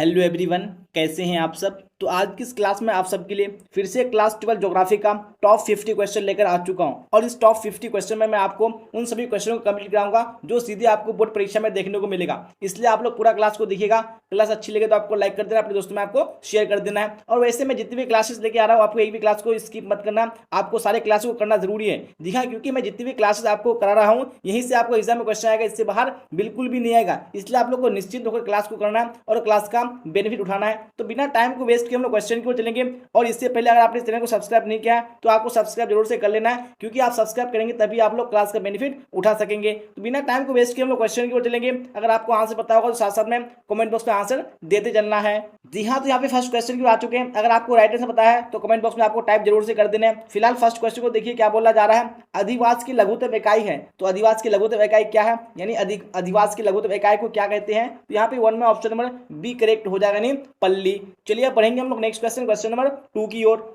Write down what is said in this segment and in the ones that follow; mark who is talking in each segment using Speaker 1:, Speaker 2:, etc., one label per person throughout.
Speaker 1: Hello everyone, कैसे हैं आप सब। तो आज की इस क्लास में आप सबके लिए फिर से क्लास 12 ज्योग्राफी का टॉप 50 क्वेश्चन लेकर आ चुका हूं। और इस टॉप 50 क्वेश्चन में मैं आपको उन सभी क्वेश्चनों को कंप्लीट कराऊंगा जो सीधे आपको बोर्ड परीक्षा में देखने को मिलेगा। इसलिए आप लोग पूरा क्लास को देखिएगा। क्लास अच्छी लगे तो आपको लाइक कर देना, अपने दोस्तों में आपको शेयर कर देना है। और वैसे मैं जितनी भी क्लासेस लेके आ रहा हूँ, आपको एक भी क्लास को स्किप मत करना, आपको सारे क्लास को करना जरूरी है। जी हाँ, क्योंकि मैं जितनी भी क्लासेस आपको करा रहा हूँ यहीं से आपको एग्जाम में क्वेश्चन आएगा, इससे बाहर बिल्कुल भी नहीं आएगा। इसलिए आप लोग को निश्चित होकर क्लास को करना है और क्लास का बेनिफिट उठाना है। तो बिना टाइम को वेस्ट किए हम लोग क्वेश्चन की ओर चलेंगे। और इससे पहले अगर आपने चैनल को सब्सक्राइब नहीं किया है तो आपको सब्सक्राइब जरूर से कर लेना है, क्योंकि आप सब्सक्राइब करेंगे तभी आप लोग क्लास का बेनिफिट उठा सकेंगे। तो बिना टाइम को वेस्ट किए हम लोग क्वेश्चन की ओर चलेंगे। अगर आपको आंसर पता होगा तो साथ साथ में कमेंट बॉक्स में आंसर देते चलना है। जी हाँ, तो यहाँ पे फर्स्ट क्वेश्चन की ओर आ चुके हैं। अगर आपको राइट आंसर पता है तो कमेंट बॉक्स में आपको टाइप जरूर से कर देना है। फिलहाल फर्स्ट क्वेश्चन को देखिए क्या बोला जा रहा है। अधिवास की लघुत्तम इकाई है, तो अधिवास की लघुत्तम इकाई क्या है, यानी अधिवास की लघुत्तम इकाई को क्या कहते हैं। तो यहाँ पे वन में ऑप्शन नंबर बी करेक्ट हो जाएगा, यानी पल्ली। चलिए पढ़ेंगे हम लोग नेक्स्ट क्वेश्चन, क्वेश्चन नंबर 2 की ओर।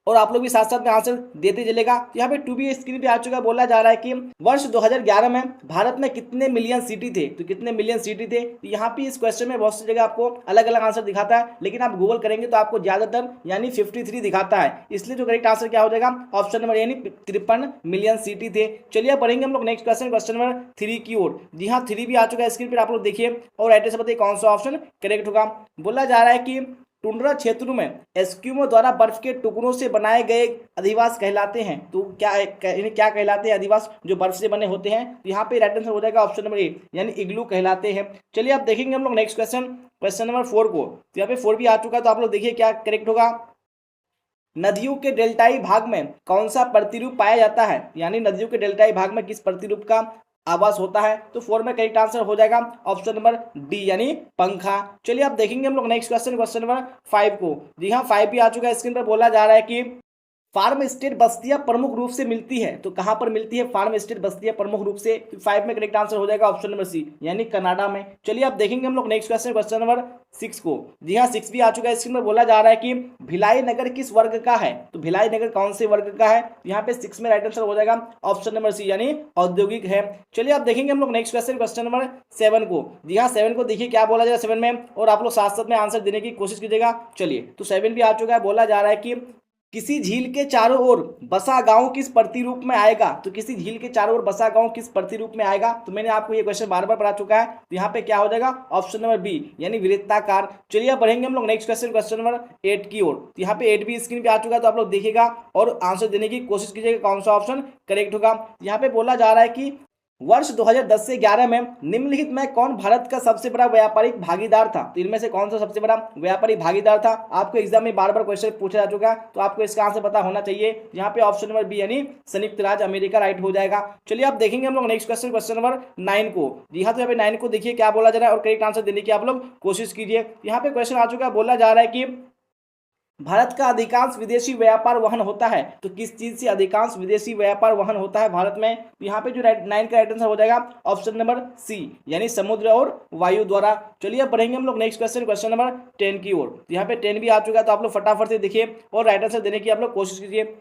Speaker 1: और आप लोग भी साथ साथ में आंसर देते चलेगा। यहाँ पे 2 भी स्क्रीन पे आ चुका है। बोला जा रहा है कि वर्ष 2011 में भारत में कितने मिलियन सिटी थे, तो कितने मिलियन सिटी थे। तो यहाँ पे इस क्वेश्चन में बहुत सी जगह आपको अलग अलग आंसर दिखाता है, लेकिन आप गूगल करेंगे तो आपको ज्यादातर यानी 53 दिखाता है। इसलिए जो करेक्ट आंसर क्या हो जाएगा, ऑप्शन नंबर यानी 53 मिलियन सिटी थे। चलिए पढ़ेंगे हम लोग नेक्स्ट क्वेश्चन, क्वेश्चन नंबर 3 की ओर। जी हाँ, 3 भी आ चुका है स्क्रीन पर, आप लोग देखिए और राइट से बताइए कौन सा ऑप्शन करेक्ट होगा। बोला जा रहा है कि टुंड्रा क्षेत्रों में एस्क्यूमो द्वारा बर्फ के टुकड़ों से बनाए गए अधिवास कहलाते हैं। तो क्या कहलाते हैं अधिवास जो बर्फ से बने होते हैं। तो यहाँ पे राइट आंसर हो जाएगा ऑप्शन नंबर ए, यानी इग्लू कहलाते हैं। चलिए आप देखेंगे हम लोग नेक्स्ट क्वेश्चन, क्वेश्चन नंबर 4 को। तो यहाँ पे 4 भी आ चुका है, तो आप लोग देखिए क्या करेक्ट होगा। नदियों के डेल्टाई भाग में कौन सा प्रतिरूप पाया जाता है, यानी नदियों के डेल्टाई भाग में किस प्रतिरूप का आवास होता है। तो 4 में करेक्ट आंसर हो जाएगा ऑप्शन नंबर डी, यानी पंखा। चलिए अब देखेंगे हम लोग नेक्स्ट क्वेश्चन, क्वेश्चन नंबर 5 को। जी हाँ, 5 भी आ चुका है स्क्रीन पर। बोला जा रहा है कि फार्म स्टेट बस्तियां प्रमुख रूप से मिलती है, तो कहां पर मिलती है फार्म स्टेट बस्तियां प्रमुख रूप से। 5 में करेक्ट आंसर हो जाएगा ऑप्शन नंबर सी, यानी कनाडा में। चलिए अब देखेंगे हम लोग नेक्स्ट क्वेश्चन, क्वेश्चन नंबर 6 को। जी हाँ, 6 भी आ चुका है स्क्रीन पर। बोला जा रहा है कि भिलाई नगर किस वर्ग का है, तो भिलाई नगर कौन से वर्ग का है। यहाँ पे 6 में राइट आंसर हो जाएगा ऑप्शन नंबर सी, यानी औद्योगिक है। चलिए अब देखेंगे हम लोग नेक्स्ट क्वेश्चन, क्वेश्चन नंबर 7 को। जी हाँ, 7 को देखिए क्या बोला जाएगा 7 में, और आप लोग साथ साथ में आंसर देने की कोशिश कीजिएगा। चलिए, तो 7 भी आ चुका है। बोला जा रहा है कि किसी झील के चारों ओर बसा गांव किस प्रतिरूप में आएगा, तो किसी झील के चारों ओर बसा गांव किस प्रतिरूप में आएगा। तो मैंने आपको ये क्वेश्चन बार बार पढ़ा चुका है। तो यहाँ पे क्या हो जाएगा ऑप्शन नंबर बी, यानी वृत्ताकार। चलिए बढ़ेंगे हम लोग नेक्स्ट क्वेश्चन, क्वेश्चन नंबर 8 की ओर। तो यहाँ पे 8 भी स्क्रीन पे आ चुका है, तो आप लोग देखिएगा और आंसर देने की कोशिश कीजिएगा कौन सा ऑप्शन करेक्ट होगा। यहाँ पे बोला जा रहा है कि वर्ष 2010 से 11 में निम्नलिखित में कौन भारत का सबसे बड़ा व्यापारिक भागीदार था। तो इनमें से कौन सा सबसे बड़ा व्यापारिक भागीदार था। आपको एग्जाम में बार बार क्वेश्चन पूछा जा चुका है, तो आपको इसका आंसर पता होना चाहिए। यहाँ पे ऑप्शन नंबर बी, यानी संयुक्त राज्य अमेरिका राइट हो जाएगा। चलिए आप देखेंगे हम लोग नेक्स्ट क्वेश्चन, क्वेश्चन नंबर 9 को। जी हाँ, तो यहाँ पे 9 को देखिए क्या बोला जा रहा है और करेक्ट आंसर देने की आप लोग कोशिश कीजिए। यहाँ पे क्वेश्चन आ चुका है। बोला जा रहा है कि भारत का अधिकांश विदेशी व्यापार वहन होता है, तो किस चीज से अधिकांश विदेशी व्यापार वहन होता है भारत में। तो यहाँ पे जो 9 का राइट आंसर हो जाएगा ऑप्शन नंबर सी, यानी समुद्र और वायु द्वारा। चलिए अब बढ़ेंगे हम लोग नेक्स्ट क्वेश्चन, क्वेश्चन नंबर 10 की ओर। तो यहाँ पे 10 भी आ चुका है, तो आप लोग फटाफट से देखिए और राइट आंसर देने की आप लोग कोशिश कीजिए।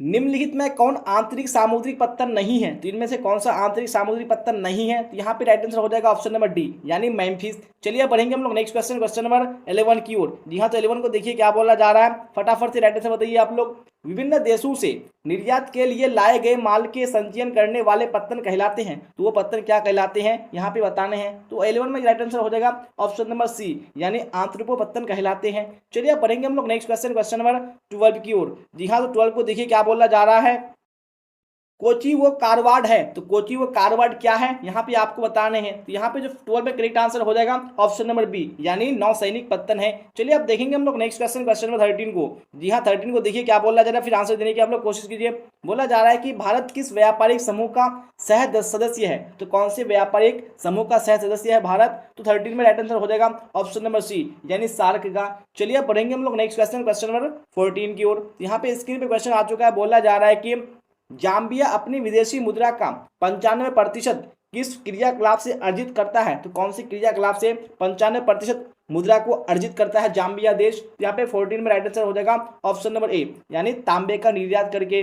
Speaker 1: निम्नलिखित में कौन आंतरिक सामुद्रिक पत्थर नहीं है, तो इनमें से कौन सा आंतरिक सामुद्रिक पत्थर नहीं है। तो यहाँ पे राइट आंसर हो जाएगा ऑप्शन नंबर डी, यानी मैम्फिस। चलिए बढ़ेंगे हम लोग नेक्स्ट क्वेश्चन, क्वेश्चन नंबर 11 की ओर। जी हाँ, तो 11 को देखिए क्या बोला जा रहा है, फटाफट से राइट आंसर बताइए आप लोग। विभिन्न देशों से निर्यात के लिए लाए गए माल के संचयन करने वाले पत्तन कहलाते हैं, तो वो पत्तन क्या कहलाते हैं यहाँ पे बताने हैं। तो 11 में राइट आंसर हो जाएगा ऑप्शन नंबर सी, यानी आंतरिको पत्तन कहलाते हैं। चलिए पढ़ेंगे हम लोग नेक्स्ट क्वेश्चन, क्वेश्चन नंबर 12 की ओर। जी हाँ, तो 12 को देखिए क्या बोला जा रहा है। कोची वो कारवाड़ है, तो कोची वो कारवाड़ क्या है यहाँ पे आपको बताने हैं। तो यहाँ पे जो 12 में करेक्ट आंसर हो जाएगा ऑप्शन नंबर बी, यानी नौसैनिक पत्तन है। चलिए अब देखेंगे हम लोग नेक्स्ट क्वेश्चन, क्वेश्चन नंबर 13 को। जी हाँ, 13 को देखिए क्या बोला जा रहा है, फिर आंसर देने की आप लोग कोशिश कीजिए। बोला जा रहा है कि भारत किस व्यापारिक समूह का सह सदस्य है, तो कौन से व्यापारिक समूह का सह सदस्य है भारत। तो 13 में राइट आंसर हो जाएगा ऑप्शन नंबर सी, यानी सार्क का। चलिए अब बढ़ेंगे हम लोग नेक्स्ट क्वेश्चन, क्वेश्चन नंबर 14 की ओर। यहाँ पे स्क्रीन पे क्वेश्चन आ चुका है। बोला जा रहा है कि जाम्बिया अपनी विदेशी मुद्रा का 95% किस क्रियाकलाप से अर्जित करता है, तो कौन सी क्रियाकलाप से 95% मुद्रा को अर्जित करता है जाम्बिया देश। यहाँ पे 14 में राइट आंसर हो जाएगा ऑप्शन नंबर ए, यानी तांबे का निर्यात करके।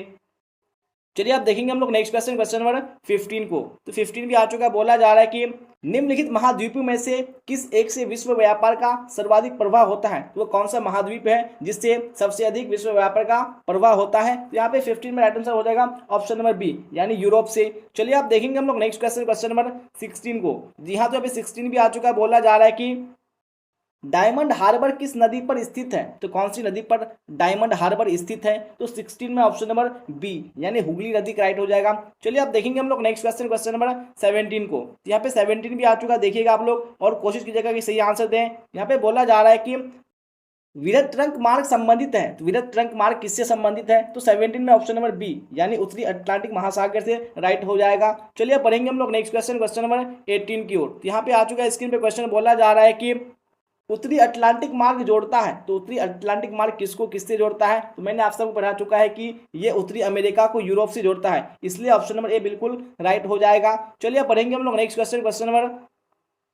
Speaker 1: चलिए आप देखेंगे हम लोग नेक्स्ट क्वेश्चन, क्वेश्चन नंबर 15 को। तो 15 भी आ चुका है। बोला जा रहा है कि निम्नलिखित महाद्वीपों में से किस एक से विश्व व्यापार का सर्वाधिक प्रवाह होता है? तो वो कौन सा महाद्वीप है जिससे सबसे अधिक विश्व व्यापार का प्रवाह होता है? तो यहाँ पे 15 में राइट आंसर हो जाएगा ऑप्शन नंबर बी, यानी यूरोप से। चलिए आप देखेंगे हम लोग नेक्स्ट क्वेश्चन, क्वेश्चन नंबर 16 को। जी हाँ, तो अभी 16 भी आ चुका है। बोला जा रहा है कि डायमंड हार्बर किस नदी पर स्थित है? तो कौन सी नदी पर डायमंड हार्बर स्थित है? तो 16 में ऑप्शन नंबर बी, यानी हुगली नदी का राइट हो जाएगा। चलिए आप देखेंगे हम लोग नेक्स्ट क्वेश्चन, क्वेश्चन नंबर 17 को। यहाँ पे 17 भी आ चुका, देखिएगा आप लोग और कोशिश कीजिएगा कि सही आंसर दें। यहाँ पे बोला जा रहा है कि विरत ट्रंक मार्ग संबंधित है। तो विरत ट्रंक मार्ग किससे संबंधित है? तो 17 में ऑप्शन नंबर बी, यानी उत्तरी अटलांटिक महासागर से राइट हो जाएगा। चलिए पढ़ेंगे हम लोग नेक्स्ट क्वेश्चन, क्वेश्चन नंबर 18 की ओर। यहाँ पे आ चुका है स्क्रीन पे क्वेश्चन। बोला जा रहा है कि उत्तरी अटलांटिक मार्ग जोड़ता है। तो उत्तरी अटलांटिक मार्ग किसको किससे जोड़ता है? तो मैंने आप सबको पढ़ा चुका है कि ये उत्तरी अमेरिका को यूरोप से जोड़ता है, इसलिए ऑप्शन नंबर ए बिल्कुल राइट हो जाएगा। चलिए पढ़ेंगे हम लोग नेक्स्ट क्वेश्चन, क्वेश्चन नंबर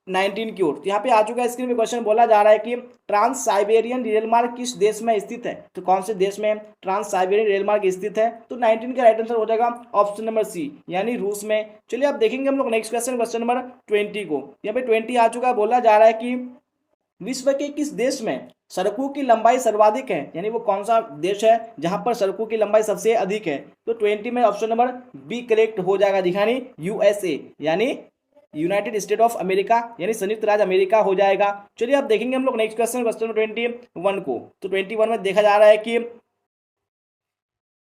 Speaker 1: 19 की ओर। यहाँ पे आ चुका है स्क्रीन पे क्वेश्चन। बोला जा रहा है कि ट्रांस साइबेरियन रेल मार्ग किस देश में स्थित है? तो कौन से देश में ट्रांस साइबेरियन रेल मार्ग स्थित है? तो 19 का राइट आंसर हो जाएगा ऑप्शन नंबर सी, यानी रूस में। चलिए आप देखेंगे हम लोग नेक्स्ट क्वेश्चन, क्वेश्चन नंबर 20 को। यहाँ पे 20 आ चुका है। बोला जा रहा है कि विश्व के किस देश में सड़कों की लंबाई सर्वाधिक है? यानी वो कौन सा देश है जहां पर सड़कों की लंबाई सबसे अधिक है? तो 20 में ऑप्शन नंबर बी करेक्ट हो जाएगा, दिखानी यूएसए, यानी यूनाइटेड स्टेट ऑफ अमेरिका, यानी संयुक्त राज्य अमेरिका हो जाएगा। चलिए आप देखेंगे हम लोग नेक्स्ट क्वेश्चन, क्वेश्चन नंबर 21 को। तो 21 में देखा जा रहा है कि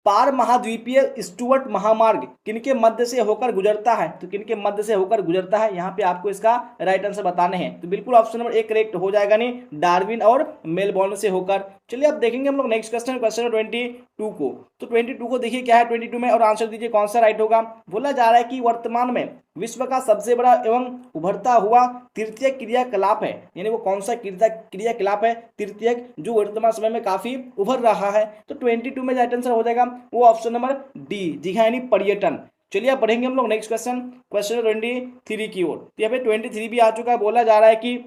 Speaker 1: पार महाद्वीपीय स्टुअर्ट महामार्ग किनके मध्य से होकर गुजरता है? तो किनके मध्य से होकर गुजरता है? यहाँ पे आपको इसका राइट आंसर बताने हैं। तो बिल्कुल ऑप्शन नंबर एक करेक्ट हो जाएगा, नहीं डार्विन और मेलबोर्न से होकर। चलिए अब देखेंगे हम लोग नेक्स्ट क्वेश्चन, क्वेश्चन नंबर 22 को। तो 22 को देखिए क्या है 22 में, और आंसर दीजिए कौन सा राइट होगा। बोला जा रहा है कि वर्तमान में विश्व का सबसे बड़ा एवं उभरता हुआ तृतीय क्रियाकलाप है। यानी वो कौन सा क्रियाकलाप है तृतीय, जो वर्तमान समय में काफी उभर रहा है? तो 22 में राइट आंसर हो जाएगा वो ऑप्शन नंबर डी, जी हाँ, यानी पर्यटन। चलिए अब पढ़ेंगे हम लोग नेक्स्ट क्वेश्चन, क्वेश्चन 23 की ओर। यहाँ पे 23 भी आ चुका है। बोला जा रहा है कि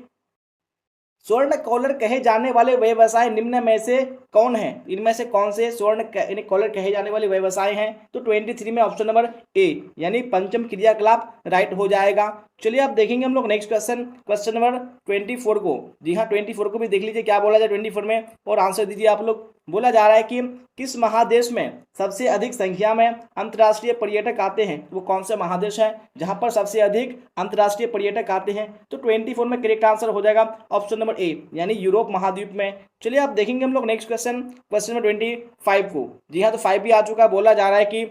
Speaker 1: स्वर्ण कॉलर कहे जाने वाले व्यवसाय निम्न में से कौन है? इनमें से कौन से स्वर्ण कॉलर कहे जाने वाले व्यवसाय हैं? तो 23 में ऑप्शन नंबर ए, यानी पंचम क्रियाकलाप राइट हो जाएगा। चलिए आप देखेंगे हम लोग नेक्स्ट क्वेश्चन, क्वेश्चन नंबर 24 को। जी हाँ, 24 को भी देख लीजिए क्या बोला जाए 24 में, और आंसर दीजिए आप लोग। बोला जा रहा है कि किस महादेश में सबसे अधिक संख्या में अंतर्राष्ट्रीय पर्यटक आते हैं? वो कौन सा महादेश है जहां पर सबसे अधिक अंतर्राष्ट्रीय पर्यटक आते हैं? तो 24 में करेक्ट आंसर हो जाएगा ऑप्शन नंबर ए, यानी यूरोप महाद्वीप में। चलिए आप देखेंगे हम लोग नेक्स्ट क्वेश्चन, क्वेश्चन नंबर 25 को। जी हाँ, तो 5 भी आ चुका है। बोला जा रहा है कि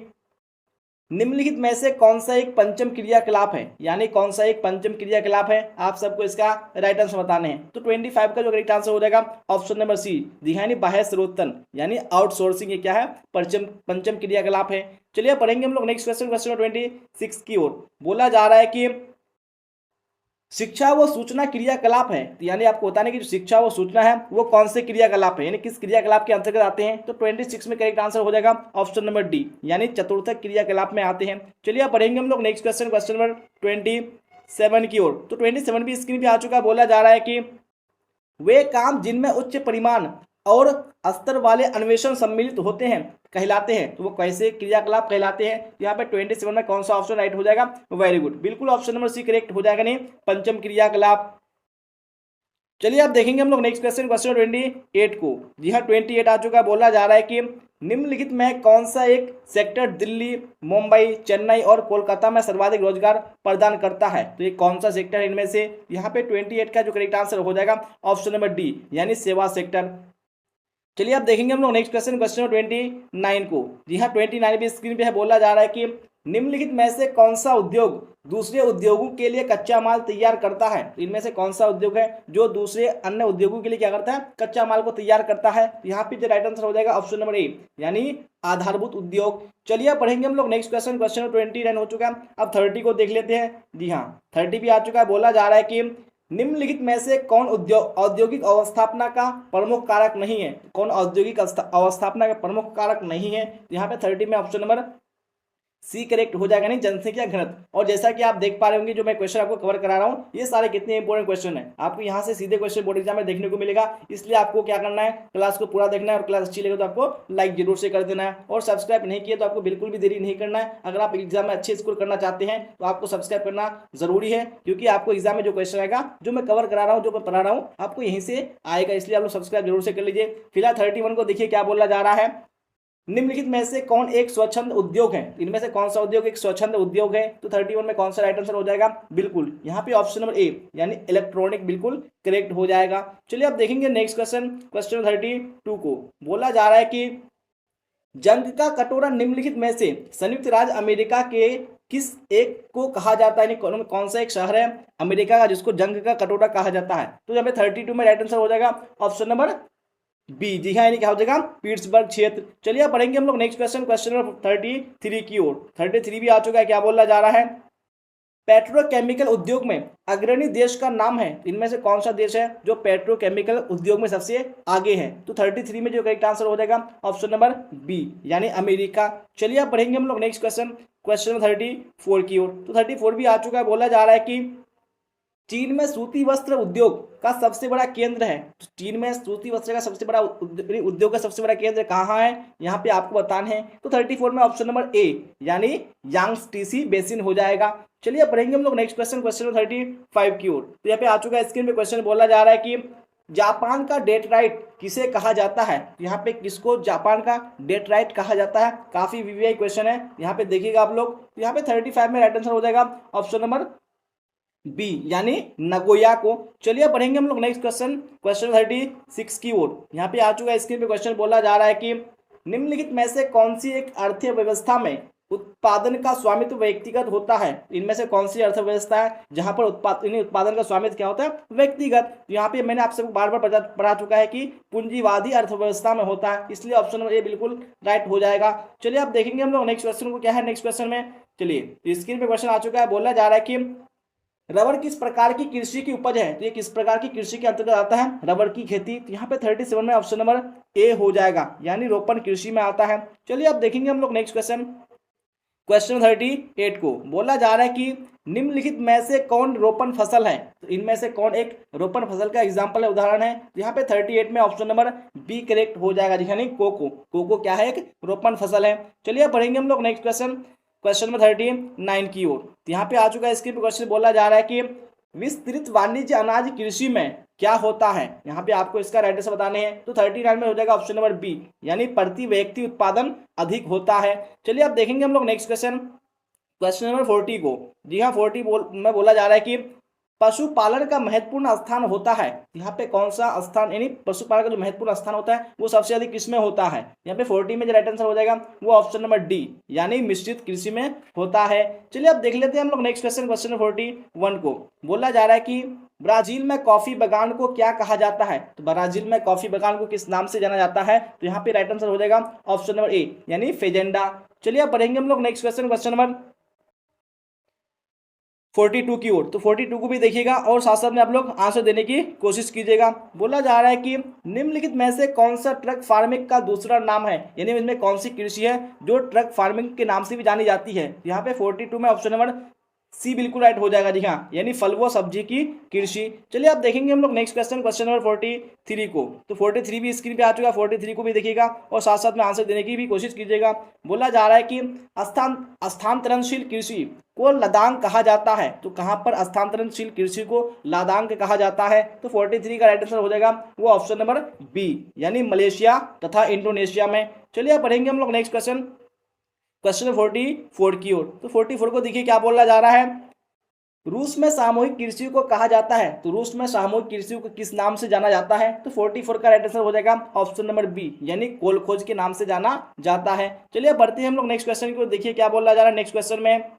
Speaker 1: निम्नलिखित में से कौन सा एक पंचम क्रियाकलाप है? यानी कौन सा एक पंचम क्रियाकलाप है? आप सबको इसका राइट आंसर बताने हैं। तो 25 का जो करेक्ट आंसर हो जाएगा ऑप्शन नंबर सी, यानी बाह्य स्रोतन, यानी आउटसोर्सिंग। ये क्या है? पंचम क्रियाकलाप है। चलिए पढ़ेंगे हम लोग नेक्स्ट क्वेश्चन, क्वेश्चन 26 की ओर। बोला जा रहा है कि शिक्षा व सूचना क्रियाकलाप है, यानी आपको बताने की जो शिक्षा व सूचना है वो कौन से क्रियाकलाप है, यानी किस क्रियाकलाप के अंतर्गत आते हैं? तो 26 में करेक्ट आंसर हो जाएगा ऑप्शन नंबर डी, यानी चतुर्थक क्रियाकलाप में आते हैं। चलिए अब पढ़ेंगे हम लोग नेक्स्ट क्वेश्चन, क्वेश्चन नंबर 27 की ओर। तो 27 भी स्क्रीन पे आ चुका है। बोला जा रहा है कि वे काम जिनमें उच्च परिमाण और स्तर वाले अन्वेषण सम्मिलित होते हैं कहलाते हैं। तो वो कैसे क्रियाकलाप कहलाते हैं? यहाँ पे 27 में कौन सा ऑप्शन राइट हो जाएगा? वेरी गुड, बिल्कुल ऑप्शन नंबर सी करेक्ट हो जाएगा, नहीं पंचम क्रियाकलाप। चलिए आप देखेंगे हम लोग नेक्स्ट क्वेश्चन, क्वेश्चन 28 को। जी हाँ, 28 आ चुका है। बोला जा रहा है कि निम्नलिखित में कौन सा एक सेक्टर दिल्ली, मुंबई, चेन्नई और कोलकाता में सर्वाधिक रोजगार प्रदान करता है? तो ये कौन सा सेक्टर है इनमें से? यहाँ पे 28 का जो करेक्ट आंसर हो जाएगा ऑप्शन नंबर डी, यानी सेवा सेक्टर। चलिए आप देखेंगे हम लोग नेक्स्ट क्वेश्चन, क्वेश्चन 29 को। जी हाँ, 29 भी स्क्रीन पे है। बोला जा रहा है कि निम्नलिखित में से कौन सा उद्योग दूसरे उद्योगों के लिए कच्चा माल तैयार करता है? तो इनमें से कौन सा उद्योग है जो दूसरे अन्य उद्योगों के लिए क्या करता है? कच्चा माल को तैयार करता है। यहाँ पे जो राइट आंसर हो जाएगा ऑप्शन नंबर ए, यानी आधारभूत उद्योग। चलिए पढ़ेंगे हम लोग नेक्स्ट क्वेश्चन, क्वेश्चन 29 हो चुका है। अब 30 को देख लेते हैं। जी हाँ, 30 भी आ चुका है। बोला जा रहा है कि निम्नलिखित में से कौन औद्योगिक अवस्थापना का प्रमुख कारक नहीं है? कौन औद्योगिक अवस्थापना का प्रमुख कारक नहीं है? यहाँ पे 30 में ऑप्शन नंबर सी करेक्ट हो जाएगा, नहीं जनसंख्या घनत्व। और जैसा कि आप देख पा रहे होंगे जो मैं क्वेश्चन आपको कवर करा रहा हूँ, ये सारे कितने इंपॉर्टेंट क्वेश्चन है, आपको यहाँ से सीधे क्वेश्चन बोर्ड एग्जाम में देखने को मिलेगा। इसलिए आपको क्या करना है, क्लास को पूरा देखना है, और क्लास अच्छी लगे तो आपको लाइक जरूर से कर देना है, और सब्सक्राइब नहीं किया तो आपको बिल्कुल भी देरी नहीं करना है। अगर आप एग्जाम में अच्छे स्कोर करना चाहते हैं तो आपको सब्सक्राइब करना जरूरी है, क्योंकि आपको एग्जाम में जो क्वेश्चन आएगा, जो मैं कवर करा रहा हूँ, जो मैं पढ़ा रहा हूँ, आपको यहीं से आएगा। इसलिए आप लोग सब्सक्राइब जरूर से कर लीजिए। फिलहाल 31 को देखिए क्या बोला जा रहा है, निम्नलिखित में से कौन एक स्वच्छंद उद्योग है, इनमें से कौन सा उद्योग एक स्वच्छंद उद्योग है। तो 31 में कौन सा राइट आंसर हो जाएगा, बिल्कुल यहाँ पे ऑप्शन नंबर ए यानी इलेक्ट्रॉनिक बिल्कुल करेक्ट हो जाएगा। चलिए अब देखेंगे नेक्स्ट क्वेश्चन, क्वेश्चन 32 को बोला जा रहा है कि जंग का कटोरा निम्नलिखित में से संयुक्त राज्य अमेरिका के किस एक को कहा जाता है, कौन सा एक शहर है अमेरिका का जिसको जंग का कटोरा कहा जाता है। तो यहाँ पे 32 में राइट आंसर हो जाएगा ऑप्शन नंबर बी, जी हाँ, यानी क्या हो जाएगा पीट्सबर्ग क्षेत्र। चलिए अब पढ़ेंगे हम लोग नेक्स्ट क्वेश्चन, क्वेश्चन नंबर 33 की ओर। 33 भी आ चुका है, क्या बोला जा रहा है, पेट्रोकेमिकल उद्योग में अग्रणी देश का नाम है, इनमें से कौन सा देश है जो पेट्रोकेमिकल उद्योग में सबसे आगे है। तो 33 में जो करेक्ट आंसर हो जाएगा ऑप्शन नंबर बी यानी अमेरिका। चलिए अब पढ़ेंगे हम लोग नेक्स्ट क्वेश्चन, क्वेश्चन नंबर 34 की ओर। तो 34 भी आ चुका है, बोला जा रहा है कि चीन में सूती वस्त्र उद्योग का सबसे बड़ा केंद्र है। तो चीन में सूती वस्त्र का सबसे बड़ा उद्योग का सबसे बड़ा केंद्र कहाँ है, यहाँ पे आपको बताना है। तो 34 में ऑप्शन नंबर ए यानी यांगस्टी बेसिन हो जाएगा। चलिए पढ़ेंगे हम लोग नेक्स्ट क्वेश्चन, क्वेश्चन नंबर 35 की ओर। तो यहाँ पे आ चुका है स्क्रीन पे क्वेश्चन, बोला जा रहा है कि जापान का डेट्राइट किसे कहा जाता है। यहाँ पे किसको जापान का डेट्राइट कहा जाता है, काफी वीवीआई क्वेश्चन है, यहाँ पे देखिएगा आप लोग। तो यहाँ पे 35 में राइट आंसर हो जाएगा ऑप्शन नंबर बी यानी नगोया को। चलिए पढ़ेंगे हम लोग नेक्स्ट क्वेश्चन, क्वेश्चन 36 की ओर। यहाँ पे आ चुका है स्क्रीन पे क्वेश्चन, बोला जा रहा है कि निम्नलिखित में से कौन सी एक अर्थव्यवस्था में उत्पादन का स्वामित्व व्यक्तिगत होता है। इनमें से कौन सी अर्थव्यवस्था है जहां पर उत्पादन का स्वामित्व क्या होता है, व्यक्तिगत। यहाँ पे मैंने आपसे बार बार पढ़ा चुका है कि पूंजीवादी अर्थव्यवस्था में होता है, इसलिए ऑप्शन नंबर ए बिल्कुल राइट हो जाएगा। चलिए आप देखेंगे हम लोग नेक्स्ट क्वेश्चन को, क्या है नेक्स्ट क्वेश्चन में। चलिए स्क्रीन पे क्वेश्चन आ चुका है, बोला जा रहा है कि रबर किस प्रकार की कृषि की उपज है। तो ये किस प्रकार की कृषि के अंतर्गत आता है, रबर की खेती। तो यहाँ पे 37 में ऑप्शन नंबर ए हो जाएगा यानी रोपण कृषि में आता है। चलिए अब देखेंगे हम लोग नेक्स्ट क्वेश्चन, क्वेश्चन 38 को। बोला जा रहा है कि निम्नलिखित में से कौन रोपण फसल है। तो इनमें से कौन एक रोपण फसल का एग्जाम्पल है, उदाहरण है। तो यहाँ पे 38 में ऑप्शन नंबर बी करेक्ट हो जाएगा, यानी कोको। कोको क्या है, एक रोपण फसल है। चलिए पढ़ेंगे हम लोग नेक्स्ट क्वेश्चन, क्वेश्चन नंबर 39 की ओर। तो यहाँ पे आ चुका है इसके क्वेश्चन, बोला जा रहा है कि विस्तृत वाणिज्य अनाज कृषि में क्या होता है। यहाँ पे आपको इसका राइट आंसर बताने हैं। तो 39 में हो जाएगा ऑप्शन नंबर बी यानी प्रति व्यक्ति उत्पादन अधिक होता है। चलिए अब देखेंगे हम लोग नेक्स्ट क्वेश्चन, क्वेश्चन नंबर 40 को। जी हाँ 40 में बोला जा रहा है कि पशुपालन का महत्वपूर्ण स्थान होता है। यहाँ पे कौन सा स्थान, यानी पशुपालन का जो महत्वपूर्ण स्थान होता है वो सबसे अधिक किसमें होता है। यहाँ पे 40 में जो राइट आंसर हो जाएगा वो ऑप्शन नंबर डी यानी मिश्रित कृषि में होता है। चलिए अब देख लेते हैं हम लोग नेक्स्ट क्वेश्चन, क्वेश्चन नंबर 41 को। बोला जा रहा है कि ब्राजील में कॉफी बागान को क्या कहा जाता है। तो ब्राजील में कॉफी बागान को किस नाम से जाना जाता है। तो यहाँ पे राइट आंसर हो जाएगा ऑप्शन नंबर ए यानी फेजेंडा। चलिए अब पढ़ेंगे हम लोग नेक्स्ट क्वेश्चन, क्वेश्चन नंबर 42 की ओर। तो 42 को भी देखिएगा और साथ साथ में आप लोग आंसर देने की कोशिश कीजिएगा। बोला जा रहा है कि निम्नलिखित में से कौन सा ट्रक फार्मिंग का दूसरा नाम है, यानी इसमें कौन सी कृषि है जो ट्रक फार्मिंग के नाम से भी जानी जाती है। यहाँ पे 42 में ऑप्शन नंबर सी बिल्कुल राइट हो जाएगा, जी हाँ, यानी फल व सब्जी की कृषि। चलिए अब देखेंगे हम लोग नेक्स्ट क्वेश्चन, क्वेश्चन नंबर 43 को। तो 43 भी स्क्रीन पे आ चुका है, 43 को भी देखिएगा और साथ साथ में आंसर देने की भी कोशिश कीजिएगा। बोला जा रहा है कि स्थानांतरणशील कृषि को लदांग कहा जाता है। तो कहाँ पर स्थानांतरणशील कृषि को लदांग कहा जाता है। तो 43 का राइट आंसर हो जाएगा वो ऑप्शन नंबर बी यानी मलेशिया तथा इंडोनेशिया में। चलिए पढ़ेंगे हम लोग नेक्स्ट क्वेश्चन, क्वेश्चन 44 की ओर। तो 44 को देखिए क्या बोला जा रहा है, रूस में सामूहिक कृषि को कहा जाता है। तो रूस में सामूहिक कृषि को किस नाम से जाना जाता है। तो 44 का राइट आंसर हो जाएगा ऑप्शन नंबर बी यानी कोलखोज के नाम से जाना जाता है। चलिए बढ़ते हैं हम लोग नेक्स्ट क्वेश्चन को, देखिए क्या बोला जा रहा है नेक्स्ट क्वेश्चन में।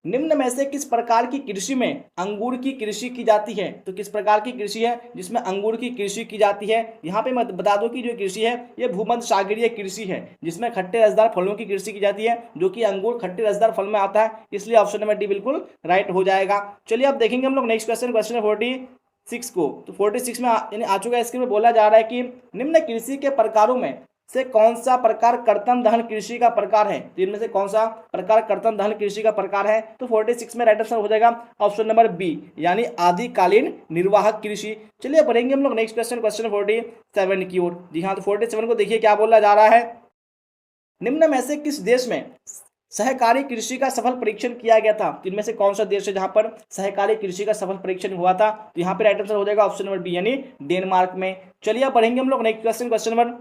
Speaker 1: निम्न में से किस प्रकार की कृषि में अंगूर की कृषि की जाती है। तो किस प्रकार की कृषि है जिसमें अंगूर की कृषि की जाती है। यहाँ पे मैं बता दूं कि जो कृषि है ये भूमध्य सागरीय कृषि है जिसमें खट्टे रसदार फलों की कृषि की जाती है, जो कि अंगूर खट्टे रसदार फल में आता है, इसलिए ऑप्शन नंबर डी बिल्कुल राइट हो जाएगा। चलिए अब देखेंगे हम लोग नेक्स्ट क्वेश्चन, क्वेश्चन 46 को। तो 46 में आ चुका है, इसके में बोला जा रहा है कि निम्न कृषि के प्रकारों में से कौन सा प्रकार कर्तन दहन कृषि का प्रकार है? तो इनमें से कौन सा प्रकार कर्तन दहन कृषि का प्रकार है? तो 46 में राइट आंसर हो जाएगा ऑप्शन नंबर बी, यानी आदिकालीन निर्वाहक कृषि। चलिए पढ़ेंगे हम लोग नेक्स्ट क्वेश्चन, क्वेश्चन 47 की ओर। जी हाँ, तो 47 को देखिए क्या बोला जा रहा है। निम्न में से किस देश में सहकारी कृषि का सफल परीक्षण किया गया था? तो इनमें से कौन सा देश है जहां पर सहकारी कृषि का सफल परीक्षण हुआ था? तो यहाँ पे राइट आंसर हो जाएगा ऑप्शन नंबर बी, यानी डेनमार्क में। चलिए अब पढ़ेंगे हम लोग नेक्स्ट क्वेश्चन, क्वेश्चन नंबर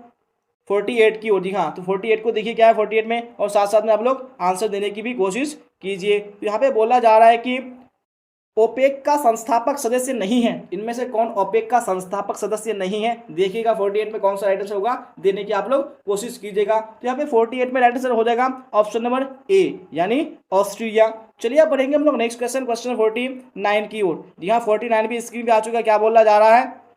Speaker 1: 48 की ओर। जी हाँ, तो 48 को देखिए क्या है 48 में, और साथ साथ में आप लोग आंसर देने की भी कोशिश कीजिए। तो यहाँ पे बोला जा रहा है कि ओपेक का संस्थापक सदस्य नहीं है। इनमें से कौन ओपेक का संस्थापक सदस्य नहीं है? देखिएगा 48 में कौन सा राइट आंसर होगा, देने की आप लोग कोशिश कीजिएगा। तो यहाँ पे 48 में राइट आंसर हो जाएगा ऑप्शन नंबर ए, यानी ऑस्ट्रिया। चलिए अब पढ़ेंगे हम लोग नेक्स्ट क्वेश्चन, क्वेश्चन 49 की ओर। जी हाँ, 49 भी स्क्रीन पे आ चुका है। क्या बोला जा रहा है?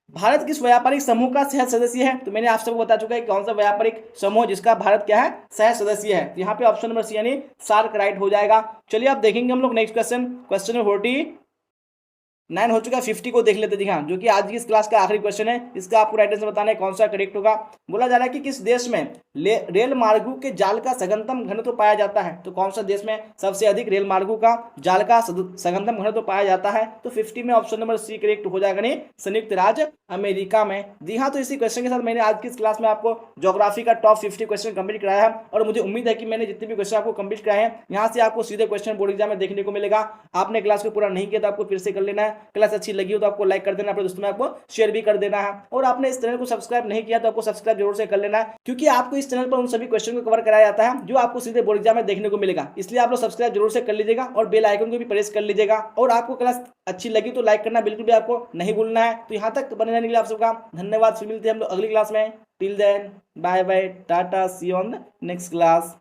Speaker 1: भारत किस व्यापारिक समूह का सह सदस्य है? तो मैंने आप सबको बता चुका है कौन सा व्यापारिक समूह जिसका भारत क्या है, सह सदस्य है। तो यहाँ पे ऑप्शन नंबर सी, यानी सार्क राइट हो जाएगा। चलिए अब देखेंगे हम लोग नेक्स्ट क्वेश्चन, क्वेश्चन 49 हो चुका है। 50 को देख लेते हैं। हाँ, जो कि आज की इस क्लास का आखिरी क्वेश्चन है, इसका आपको राइट आंसर बताना है कौन सा करेक्ट होगा। बोला जा रहा है कि किस देश में रेल मार्गों के जाल का सघनतम घनत्व पाया जाता है? तो कौन सा देश में सबसे अधिक रेल मार्गों का जाल का सघनतम घनत्व पाया जाता है? तो 50 में ऑप्शन नंबर सी करेक्ट हो जाएगा, नहीं संयुक्त राज्य अमेरिका में। जी हाँ, तो इसी क्वेश्चन के साथ मैंने आज की इस क्लास में आपको ज्योग्राफी का टॉप 50 क्वेश्चन कंप्लीट कराया है, और मुझे उम्मीद है कि मैंने जितने भी क्वेश्चन आपको कंप्लीट कराए हैं, यहाँ से आपको सीधे क्वेश्चन बोर्ड एग्जाम में देखने को मिलेगा। आपने क्लास को पूरा नहीं किया तो आपको फिर से कर लेना है। क्लास अच्छी लगी तो आपको लाइक कर देना, अपने दोस्तों में आपको शेयर भी कर देना है, और आपने इस चैनल को सब्सक्राइब नहीं किया तो आपको सब्सक्राइब जरूर से कर लेना है, क्योंकि आपको इस चैनल पर उन सभी क्वेश्चन को कवर कराया जाता है जो आपको सीधे बोर्ड एग्जाम में देखने को मिलेगा। इसलिए आप लोग सब्सक्राइब जरूर से कर लीजिएगा और बेल आइकन को भी प्रेस कर लीजिएगा। और आपको क्लास अच्छी लगी तो लाइक करना बिल्कुल भी आपको नहीं भूलना है। तो यहाँ तक बने रहने के लिए आप सबका धन्यवाद। फिर मिलते हैं हम लोग अगली क्लास में। Till then bye bye, tata, see you on the next class.